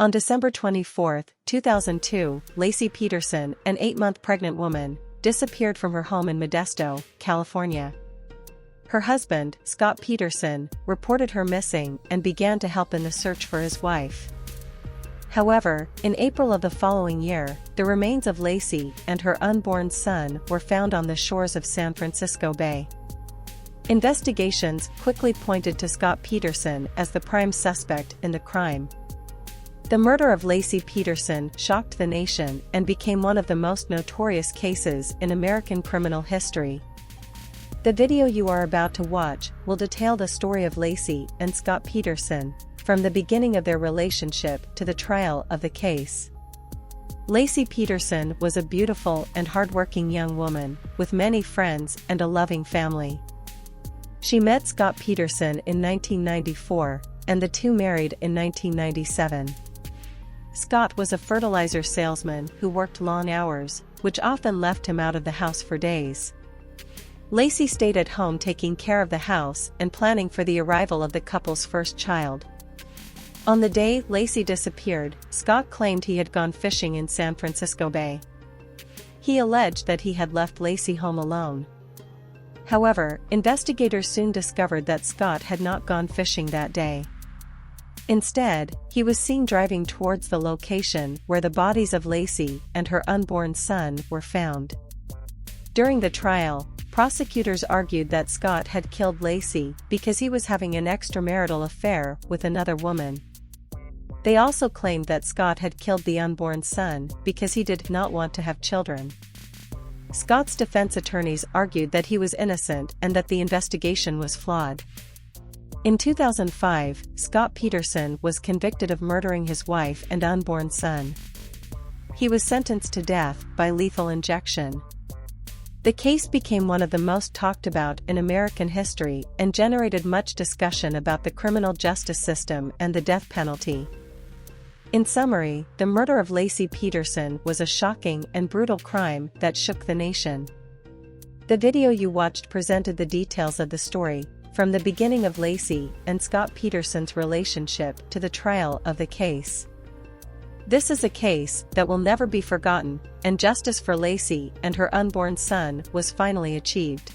On December 24, 2002, Laci Peterson, an 8-month pregnant woman, disappeared from her home in Modesto, California. Her husband, Scott Peterson, reported her missing and began to help in the search for his wife. However, in April of the following year, the remains of Laci and her unborn son were found on the shores of San Francisco Bay. Investigations quickly pointed to Scott Peterson as the prime suspect in the crime. The murder of Laci Peterson shocked the nation and became one of the most notorious cases in American criminal history. The video you are about to watch will detail the story of Laci and Scott Peterson, from the beginning of their relationship to the trial of the case. Laci Peterson was a beautiful and hardworking young woman, with many friends and a loving family. She met Scott Peterson in 1994, and the two married in 1997. Scott was a fertilizer salesman who worked long hours, which often left him out of the house for days. Laci stayed at home taking care of the house and planning for the arrival of the couple's first child. On the day Laci disappeared, Scott claimed he had gone fishing in San Francisco Bay. He alleged that he had left Laci home alone. However, investigators soon discovered that Scott had not gone fishing that day. Instead, he was seen driving towards the location where the bodies of Laci and her unborn son were found. During the trial, prosecutors argued that Scott had killed Laci because he was having an extramarital affair with another woman. They also claimed that Scott had killed the unborn son because he did not want to have children. Scott's defense attorneys argued that he was innocent and that the investigation was flawed. In 2005, Scott Peterson was convicted of murdering his wife and unborn son. He was sentenced to death by lethal injection. The case became one of the most talked about in American history and generated much discussion about the criminal justice system and the death penalty. In summary, the murder of Laci Peterson was a shocking and brutal crime that shook the nation. The video you watched presented the details of the story, from the beginning of Laci and Scott Peterson's relationship to the trial of the case. This is a case that will never be forgotten, and justice for Laci and her unborn son was finally achieved.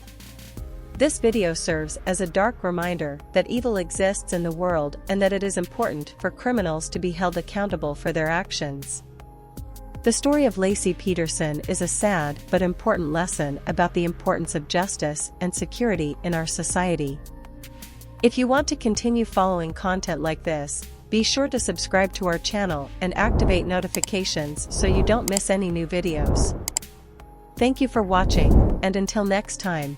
This video serves as a dark reminder that evil exists in the world and that it is important for criminals to be held accountable for their actions. The story of Laci Peterson is a sad but important lesson about the importance of justice and security in our society. If you want to continue following content like this, be sure to subscribe to our channel and activate notifications so you don't miss any new videos. Thank you for watching, and until next time.